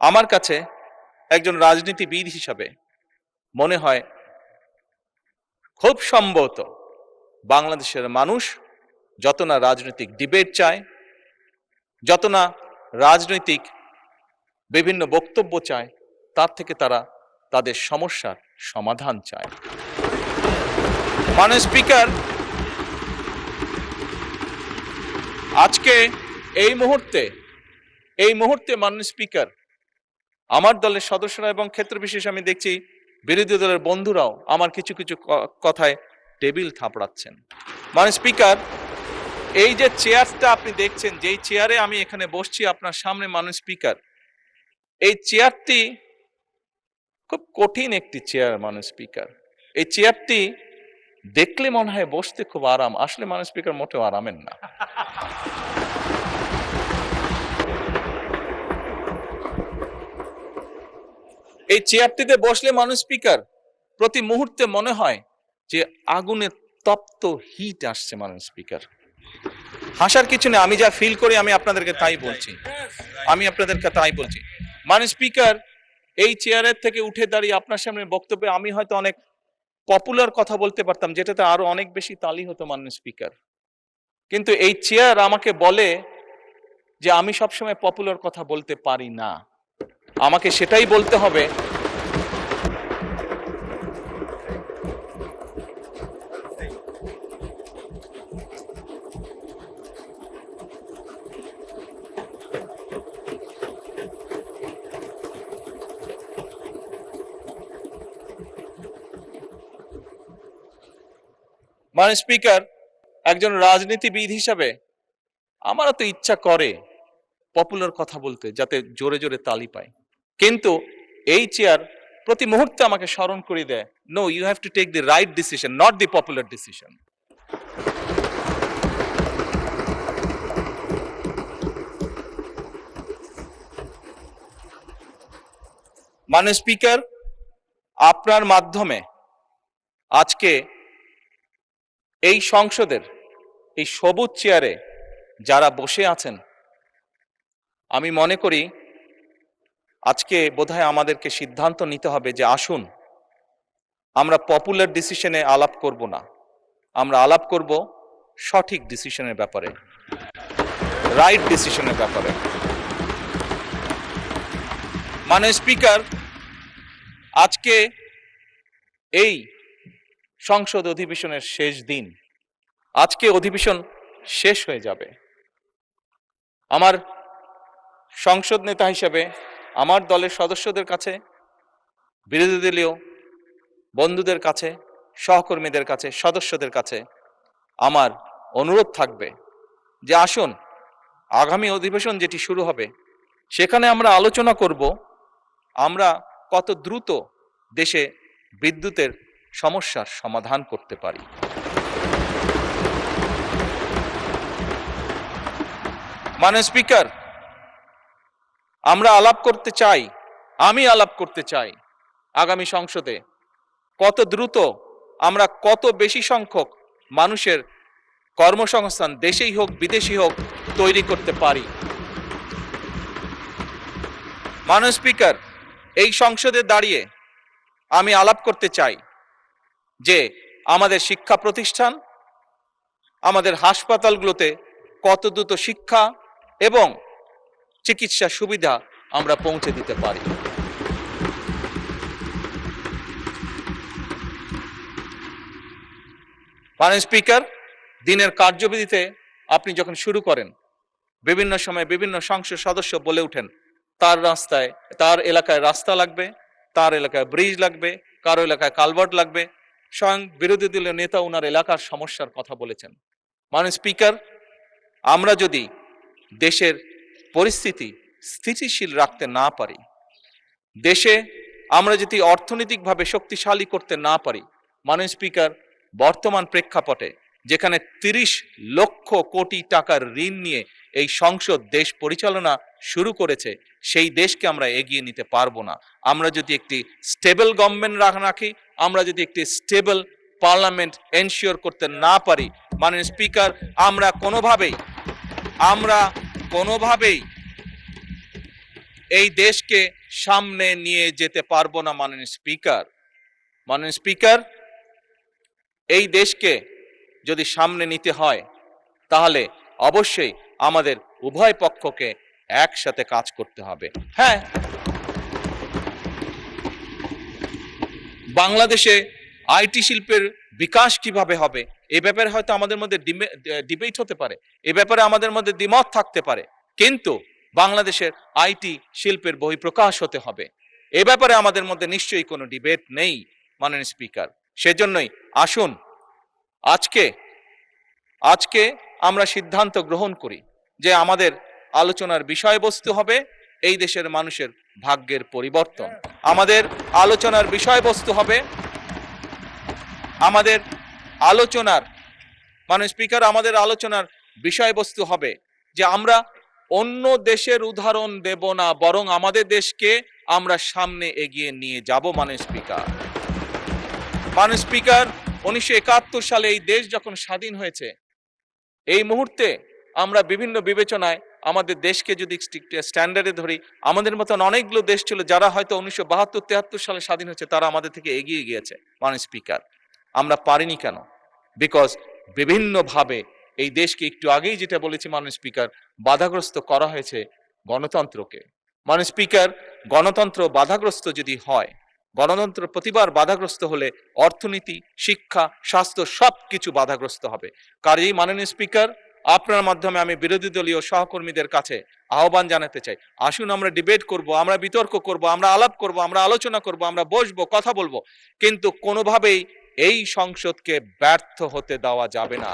আমার কাছে একজন রাজনীতিবিদ হিসাবে মনে হয় খুব সম্ভবত বাংলাদেশের মানুষ যত না রাজনৈতিক ডিবেট চায়, যত না রাজনৈতিক বিভিন্ন বক্তব্য চায়, তার থেকে তারা তাদের সমস্যার সমাধান চায়। মাননীয় স্পিকার, আজকে এই মুহূর্তে মাননীয় স্পিকার, আমার দলের সদস্যরা এবং ক্ষেত্র বিশেষ আমি দেখছি বিরোধী দলের বন্ধুরাও আমার কিছু কিছু কথায় টেবিল থাপড়াচ্ছেন। মাননীয় স্পিকার, এই যে চেয়ারটা আপনি দেখছেন, যেই চেয়ারে আমি এখানে বসছি আপনার সামনে মাননীয় স্পিকার, এই চেয়ারটি খুব কঠিন একটি চেয়ার মাননীয় স্পিকার। এই চেয়ারটি দেখলে মনে হয় বসতে খুব আরাম, আসলে মাননীয় স্পিকার মোটেও আরামের না। এই চেয়ারটিতে বসলে মাননীয় স্পিকার প্রতি মুহূর্তে মনে হয় যে আগুনের তপ্ত হিট আসছে মাননীয় স্পিকার। হাসার কিছু নেই, আমি যা ফিল করি আমি আপনাদেরকে তাই বলছি, মাননীয় স্পিকার, এই চেয়ারের থেকে উঠে দাঁড়িয়ে আপনার সামনে বক্তব্যে আমি হয়তো অনেক পপুলার কথা বলতে পারতাম, যেটাতে আরো অনেক বেশি তালি হতো মাননীয় স্পিকার। কিন্তু এই চেয়ার আমাকে বলে যে আমি সবসময় পপুলার কথা বলতে পারি না, আমাকে সেটাই বলতে হবে মাননীয় স্পিকার, একজন রাজনীতিবিদ হিসাবে আমারও তো ইচ্ছা করে পপুলার কথা বলতে, যাতে জোরে জোরে তালি পায়, কিন্তু এই চেয়ার প্রতি মুহূর্তে আমাকে স্মরণ করে দেয়, no, you have to take the right decision, not the popular decision. মাননীয় স্পিকার, আপনার মাধ্যমে আজকে এই সংসদের এই সবুজ চেয়ারে যারা বসে আছেন, আমি মনে করি আজকে বোধহয় আমাদেরকে সিদ্ধান্ত নিতে হবে যে আসুন আমরা পপুলার ডিসিশনে আলাপ করব না, আমরা আলাপ করব সঠিক ডিসিশনের ব্যাপারে, রাইট ডিসিশনের ব্যাপারে। মাননীয় স্পিকার, আজকে এই সংসদ অধিবেশনের শেষ দিন, আজকে অধিবেশন শেষ হয়ে যাবে। আমার সংসদ নেতা হিসেবে আমার দলের সদস্যদের কাছে, বিরোধী দলীয় বন্ধুদের কাছে, সহকর্মীদের কাছে, সদস্যদের কাছে আমার অনুরোধ থাকবে যে আসুন আগামী অধিবেশন যেটি শুরু হবে সেখানে আমরা আলোচনা করব আমরা কত দ্রুত দেশে বিদ্যুতের সমস্যার সমাধান করতে পারি। মাননীয় স্পিকার, আমরা আলাপ করতে চাই, আমি আলাপ করতে চাই আগামী সংসদে কত দ্রুত আমরা কত বেশি সংখ্যক মানুষের কর্মসংস্থান দেশেই হোক বিদেশি হোক তৈরি করতে পারি। মাননীয় স্পিকার, এই সংসদে দাঁড়িয়ে আমি আলাপ করতে চাই যে আমাদের শিক্ষা প্রতিষ্ঠান, আমাদের হাসপাতালগুলোতে কত দ্রুত শিক্ষা এবং চিকিৎসা সুবিধা আমরা পৌঁছে দিতে পারি। মাননীয় স্পিকার, দিনের কার্যবিধিতে আপনি যখন শুরু করেন, বিভিন্ন সময় বিভিন্ন সংসদ সদস্য বলে ওঠেন তার রাস্তায়, তার এলাকায় রাস্তা লাগবে, তার এলাকায় ব্রিজ লাগবে, কারো এলাকায় কালভার্ট লাগবে, স্বয়ং বিরোধী দলীয় নেতা ওনার এলাকার সমস্যার কথা বলেছেন। মাননীয় স্পিকার, আমরা যদি দেশের পরিস্থিতি স্থিতিশীল রাখতে না পারি, দেশে আমরা যদি অর্থনৈতিকভাবে শক্তিশালী করতে না পারি, মাননীয় স্পিকার, বর্তমান প্রেক্ষাপটে যেখানে 30 লক্ষ কোটি টাকার ঋণ নিয়ে এই সংসদ দেশ পরিচালনা শুরু করেছে, সেই দেশকে আমরা এগিয়ে নিতে পারবো না। আমরা যদি একটি স্টেবল গভর্নমেন্ট রাখি, আমরা যদি একটি স্টেবল পার্লামেন্ট এনশিওর করতে না পারি, মাননীয় স্পিকার, আমরা কোনোভাবেই এই দেশকে সামনে নিয়ে যেতে পারবো না। মাননীয় স্পিকার, এই দেশকে যদি সামনে নিতে হয় তাহলে অবশ্যই আমাদের উভয় পক্ষকে একসাথে কাজ করতে হবে। হ্যাঁ, বাংলাদেশে আইটি শিল্পের বিকাশ কিভাবে হবে এ ব্যাপারে হয়তো আমাদের মধ্যে ডিবেট হতে পারে, এ ব্যাপারে আমাদের মধ্যে দ্বিমত থাকতে পারে, কিন্তু বাংলাদেশের আইটি শিল্পের বহিঃপ্রকাশ হতে হবে এ ব্যাপারে আমাদের মধ্যে নিশ্চয়ই কোনো ডিবেট নেই মাননীয় স্পিকার। সেজন্যই আসুন আজকে আমরা সিদ্ধান্ত গ্রহণ করি যে আমাদের আলোচনার বিষয়বস্তু হবে এই দেশের মানুষের ভাগ্যের পরিবর্তন। আমাদের আলোচনার বিষয়বস্তু হবে মাননীয় স্পিকার, আমাদের আলোচনার বিষয়বস্তু হবে যে আমরা অন্য দেশের উদাহরণ দেব না, বরং আমাদের দেশকে আমরা সামনে এগিয়ে নিয়ে যাব। মাননীয় স্পিকার, 1971 সালে এই দেশ যখন স্বাধীন হয়েছে, এই মুহূর্তে আমরা বিভিন্ন বিবেচনায় আমাদের দেশকে যদি স্ট্যান্ডার্ডে ধরি, আমাদের মতন অনেকগুলো দেশ ছিল যারা হয়তো 1972-73 সালে স্বাধীন হয়েছে, তারা আমাদের থেকে এগিয়ে গিয়েছে। মাননীয় স্পিকার, আমরা পারিনি কেন? বিকজ বিভিন্নভাবে এই দেশকে, একটু আগেই যেটা বলেছি মাননীয় স্পিকার, বাধাগ্রস্ত করা হয়েছে গণতন্ত্রকে। মাননীয় স্পিকার, গণতন্ত্র বাধাগ্রস্ত যদি হয়, গণতন্ত্র প্রতিবার বাধাগ্রস্ত হলে অর্থনীতি, শিক্ষা, স্বাস্থ্য সবকিছু বাধাগ্রস্ত হবে। কাজেই মাননীয় স্পিকার, আপনার মাধ্যমে আমি বিরোধী দলীয় সহকর্মীদের কাছে আহ্বান জানাতে চাই, আসুন আমরা ডিবেট করব, আমরা বিতর্ক করব, আমরা আলাপ করব, আমরা আলোচনা করব, আমরা বসবো, কথা বলবো, কিন্তু কোনোভাবেই এই সংসদকে ব্যর্থ হতে দেওয়া যাবে না।